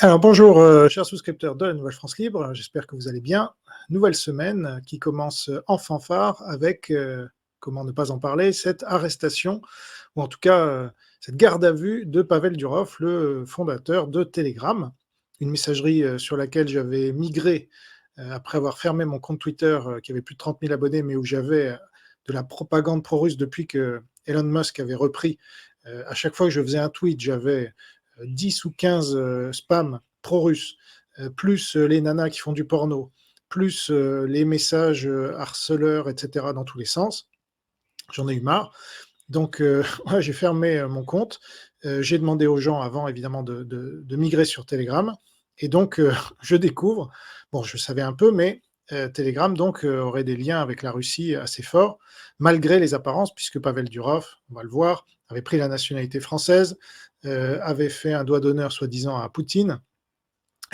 Alors bonjour, chers souscripteurs de la Nouvelle France Libre, j'espère que vous allez bien. Nouvelle semaine qui commence en fanfare avec, comment ne pas en parler, cette arrestation, ou en tout cas cette garde à vue de Pavel Durov, le fondateur de Telegram, une messagerie sur laquelle j'avais migré après avoir fermé mon compte Twitter qui avait plus de 30 000 abonnés, mais où j'avais de la propagande pro-russe depuis que Elon Musk avait repris. À chaque fois que je faisais un tweet, j'avais 10 ou 15 spams pro-russes, plus les nanas qui font du porno, plus les messages harceleurs, etc., dans tous les sens. J'en ai eu marre. Donc, ouais, j'ai fermé mon compte. J'ai demandé aux gens avant, évidemment, de migrer sur Telegram. Et donc, je découvre, bon, je savais un peu, mais Telegram donc aurait des liens avec la Russie assez forts, malgré les apparences, puisque Pavel Durov, on va le voir, avait pris la nationalité française, avait fait un doigt d'honneur soi-disant à Poutine,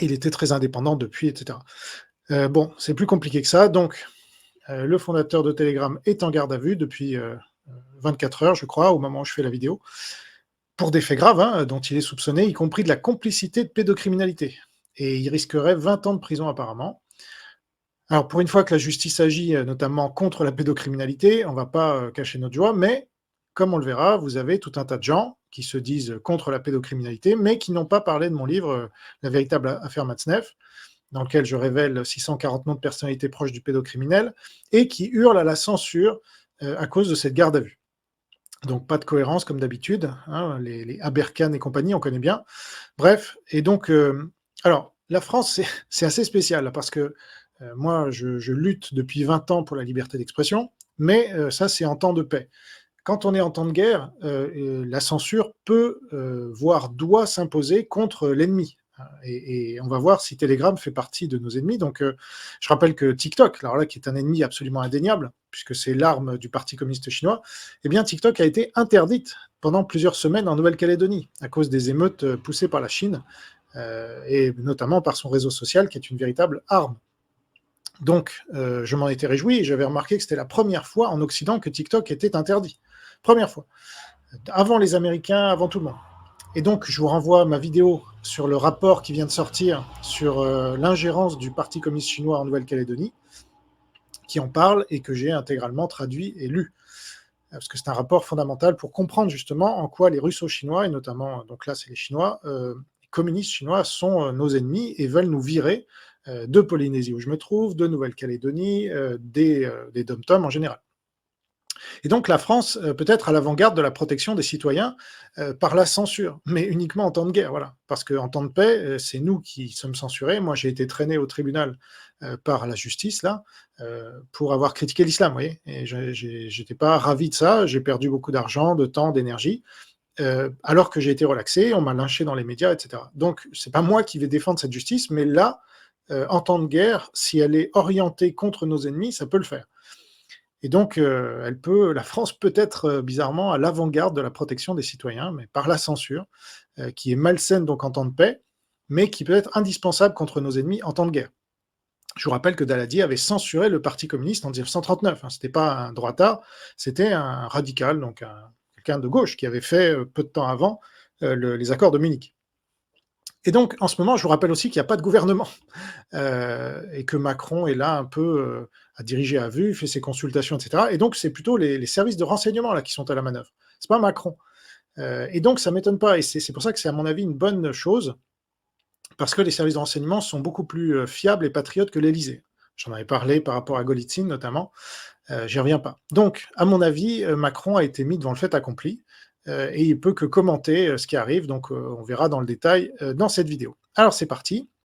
il était très indépendant depuis, etc. Bon, c'est plus compliqué que ça. Donc, le fondateur de Telegram est en garde à vue depuis 24 heures, je crois, au moment où je fais la vidéo, pour des faits graves hein, dont il est soupçonné, y compris de la complicité de pédocriminalité. Et il risquerait 20 ans de prison apparemment. Alors, pour une fois que la justice agit notamment contre la pédocriminalité, on ne va pas cacher notre joie, mais comme on le verra, vous avez tout un tas de gens qui se disent contre la pédocriminalité, mais qui n'ont pas parlé de mon livre La véritable affaire Matzneff, dans lequel je révèle 640 noms de personnalités proches du pédocriminel, et qui hurlent à la censure à cause de cette garde à vue. Donc pas de cohérence comme d'habitude, hein, les Aberkan et compagnie, on connaît bien. Bref, et donc, alors, la France, c'est assez spécial, là, parce que moi, je lutte depuis 20 ans pour la liberté d'expression, mais ça, c'est en temps de paix. Quand on est en temps de guerre, la censure peut, voire doit s'imposer contre l'ennemi. Et on va voir si Telegram fait partie de nos ennemis. Donc, je rappelle que TikTok, alors là, qui est un ennemi absolument indéniable, puisque c'est l'arme du Parti communiste chinois, eh bien, TikTok a été interdite pendant plusieurs semaines en Nouvelle-Calédonie, à cause des émeutes poussées par la Chine, et notamment par son réseau social, qui est une véritable arme. Donc, je m'en étais réjoui et j'avais remarqué que c'était la première fois en Occident que TikTok était interdit. Première fois. Avant les Américains, avant tout le monde. Et donc, je vous renvoie ma vidéo sur le rapport qui vient de sortir sur l'ingérence du Parti communiste chinois en Nouvelle-Calédonie, qui en parle et que j'ai intégralement traduit et lu. Parce que c'est un rapport fondamental pour comprendre justement en quoi les Russo-Chinois, et notamment, donc là c'est les Chinois, les communistes chinois sont nos ennemis et veulent nous virer de Polynésie où je me trouve, de Nouvelle-Calédonie, des Dom-Tom en général. Et donc la France peut être à l'avant-garde de la protection des citoyens par la censure, mais uniquement en temps de guerre, voilà. Parce qu'en temps de paix, c'est nous qui sommes censurés. Moi, j'ai été traîné au tribunal par la justice, là, pour avoir critiqué l'islam, vous voyez. Et j'étais pas ravi de ça, j'ai perdu beaucoup d'argent, de temps, d'énergie, alors que j'ai été relaxé, on m'a lynché dans les médias, etc. Donc, c'est pas moi qui vais défendre cette justice, mais là, en temps de guerre, si elle est orientée contre nos ennemis, ça peut le faire. Et donc, la France peut être bizarrement à l'avant-garde de la protection des citoyens, mais par la censure, qui est malsaine donc en temps de paix, mais qui peut être indispensable contre nos ennemis en temps de guerre. Je vous rappelle que Daladier avait censuré le Parti communiste en 1939. Hein. Ce n'était pas un droitard, c'était un radical, donc quelqu'un de gauche, qui avait fait peu de temps avant les accords de Munich. Et donc, en ce moment, je vous rappelle aussi qu'il n'y a pas de gouvernement et que Macron est là un peu à diriger à vue, fait ses consultations, etc. Et donc, c'est plutôt les services de renseignement là qui sont à la manœuvre. C'est pas Macron. Et donc, ça m'étonne pas. Et c'est pour ça que c'est à mon avis une bonne chose, parce que les services de renseignement sont beaucoup plus fiables et patriotes que l'Élysée. J'en avais parlé par rapport à Golitsyn notamment. J'y reviens pas. Donc, à mon avis, Macron a été mis devant le fait accompli et il peut que commenter ce qui arrive. Donc, on verra dans le détail dans cette vidéo. Alors, c'est parti.